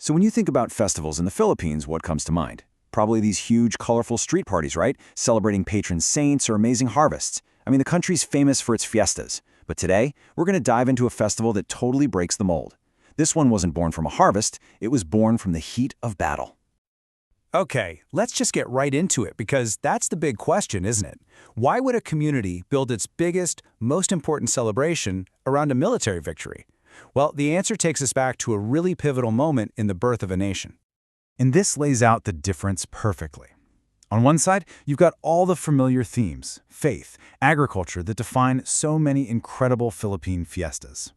So when you think about festivals in the Philippines, what comes to mind? Probably these huge, colorful street parties, right? Celebrating patron saints or amazing harvests. I mean, the country's famous for its fiestas. But today, we're going to dive into a festival that totally breaks the mold. This one wasn't born from a harvest, it was born from the heat of battle. Okay, let's just get right into it because that's the big question, isn't it? Why would a community build its biggest, most important celebration around a military victory? Well, the answer takes us back to a really pivotal moment in the birth of a nation. And this lays out the difference perfectly. On one side, you've got all the familiar themes, faith, agriculture that define so many incredible Philippine fiestas.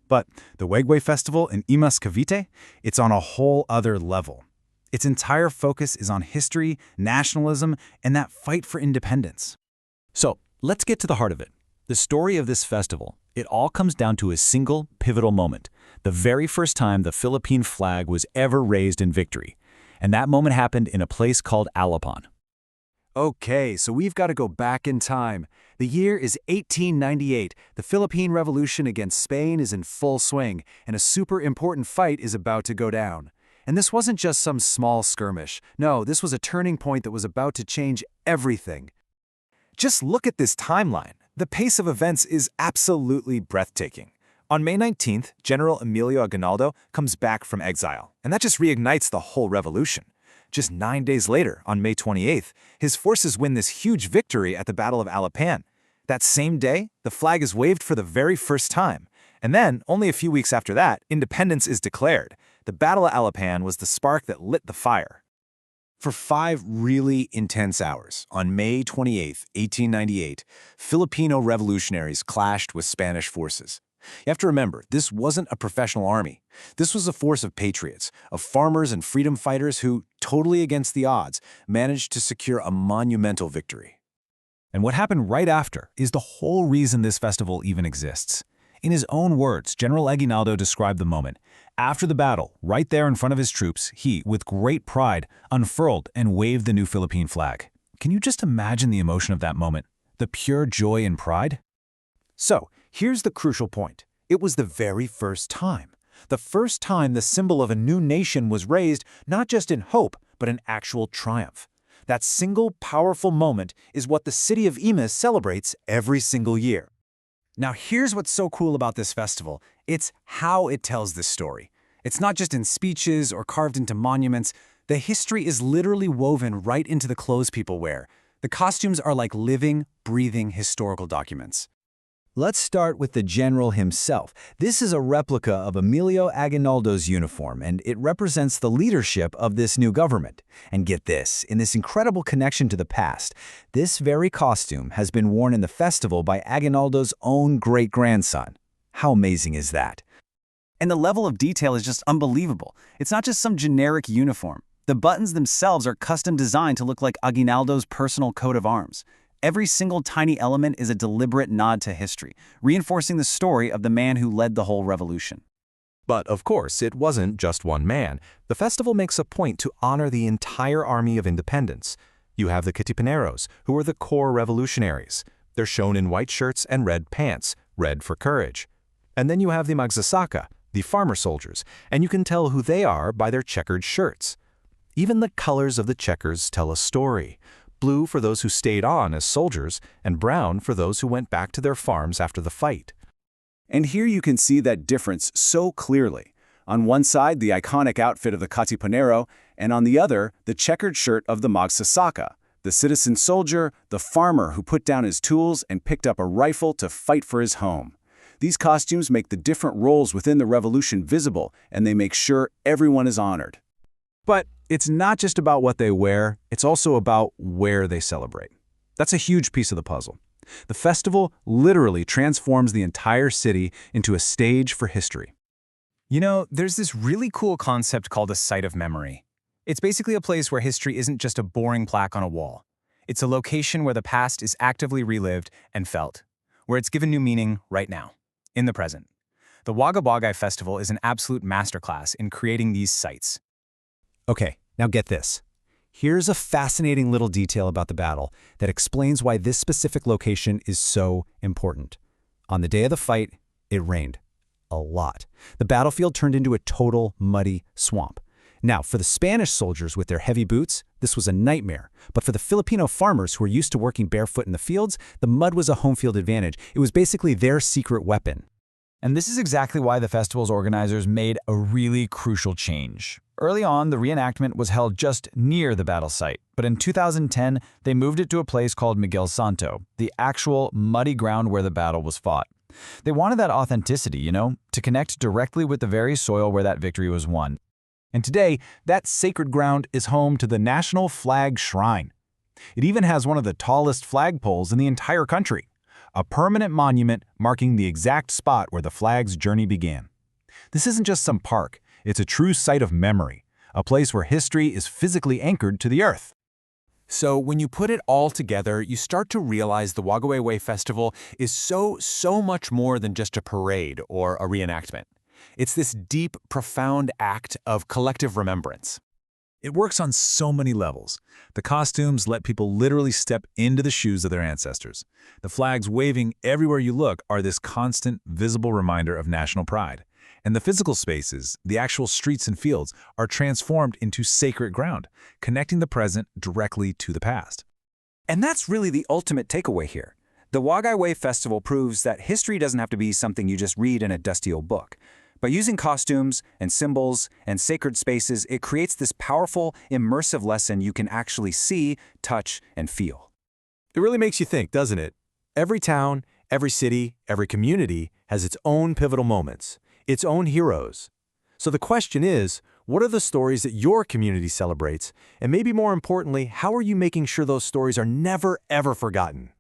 But the Wagayway Festival in Imas, Cavite, it's on a whole other level. Its entire focus is on history, nationalism, and that fight for independence. So, let's get to the heart of it. The story of this festival, it all comes down to a single pivotal moment, the very first time the Philippine flag was ever raised in victory. And that moment happened in a place called Alapon. Okay, so we've got to go back in time. The year is 1898. The Philippine Revolution against Spain is in full swing, and a super important fight is about to go down. And this wasn't just some small skirmish. No, this was a turning point that was about to change everything. Just look at this timeline. The pace of events is absolutely breathtaking. On May 19th, General Emilio Aguinaldo comes back from exile, and that just reignites the whole revolution. Just 9 days later, on May 28th, his forces win this huge victory at the Battle of Alapan. That same day, the flag is waved for the very first time. And then, only a few weeks after that, independence is declared. The Battle of Alapan was the spark that lit the fire. For 5 really intense hours, on May 28, 1898, Filipino revolutionaries clashed with Spanish forces. You have to remember, this wasn't a professional army. This was a force of patriots, of farmers and freedom fighters who, totally against the odds, managed to secure a monumental victory. And what happened right after is the whole reason this festival even exists. In his own words, General Aguinaldo described the moment. After the battle, right there in front of his troops, he, with great pride, unfurled and waved the new Philippine flag. Can you just imagine the emotion of that moment? The pure joy and pride? So, here's the crucial point. It was the very first time. The first time the symbol of a new nation was raised, not just in hope, but in actual triumph. That single powerful moment is what the city of Imas celebrates every single year. Now here's what's so cool about this festival. It's how it tells this story. It's not just in speeches or carved into monuments. The history is literally woven right into the clothes people wear. The costumes are like living, breathing historical documents. Let's start with the general himself. This is a replica of Emilio Aguinaldo's uniform, and it represents the leadership of this new government. And get this, in this incredible connection to the past, this very costume has been worn in the festival by Aguinaldo's own great-grandson. How amazing is that? And the level of detail is just unbelievable. It's not just some generic uniform. The buttons themselves are custom designed to look like Aguinaldo's personal coat of arms. Every single tiny element is a deliberate nod to history, reinforcing the story of the man who led the whole revolution. But of course, it wasn't just one man. The festival makes a point to honor the entire Army of Independence. You have the Katipuneros, who are the core revolutionaries. They're shown in white shirts and red pants, red for courage. And then you have the Magsasaka, the farmer soldiers, and you can tell who they are by their checkered shirts. Even the colors of the checkers tell a story. Blue for those who stayed on as soldiers, and brown for those who went back to their farms after the fight. And here you can see that difference so clearly. On one side, the iconic outfit of the Katipunero, and on the other, the checkered shirt of the Magsasaka, the citizen soldier, the farmer who put down his tools and picked up a rifle to fight for his home. These costumes make the different roles within the revolution visible, and they make sure everyone is honored. But it's not just about what they wear, it's also about where they celebrate. That's a huge piece of the puzzle. The festival literally transforms the entire city into a stage for history. You know, there's this really cool concept called a site of memory. It's basically a place where history isn't just a boring plaque on a wall. It's a location where the past is actively relived and felt, where it's given new meaning right now, in the present. The Wagayway Festival is an absolute masterclass in creating these sites. Okay, now get this. Here's a fascinating little detail about the battle that explains why this specific location is so important. On the day of the fight, it rained. A lot. The battlefield turned into a total muddy swamp. Now, for the Spanish soldiers with their heavy boots, this was a nightmare. But for the Filipino farmers who were used to working barefoot in the fields, the mud was a home field advantage. It was basically their secret weapon. And this is exactly why the festival's organizers made a really crucial change. Early on, the reenactment was held just near the battle site, but in 2010, they moved it to a place called Miguel Santo, the actual muddy ground where the battle was fought. They wanted that authenticity, to connect directly with the very soil where that victory was won. And today, that sacred ground is home to the National Flag Shrine. It even has one of the tallest flagpoles in the entire country, a permanent monument marking the exact spot where the flag's journey began. This isn't just some park, it's a true site of memory, a place where history is physically anchored to the earth. So when you put it all together, you start to realize the Wagayway Festival is so much more than just a parade or a reenactment. It's this deep, profound act of collective remembrance. It works on so many levels. The costumes let people literally step into the shoes of their ancestors. The flags waving everywhere you look are this constant, visible reminder of national pride. And the physical spaces, the actual streets and fields, are transformed into sacred ground, connecting the present directly to the past. And that's really the ultimate takeaway here. The Wagayway Festival proves that history doesn't have to be something you just read in a dusty old book. By using costumes and symbols and sacred spaces, it creates this powerful, immersive lesson you can actually see, touch, and feel. It really makes you think, doesn't it? Every town, every city, every community has its own pivotal moments, its own heroes. So the question is, what are the stories that your community celebrates? And maybe more importantly, how are you making sure those stories are never, ever forgotten?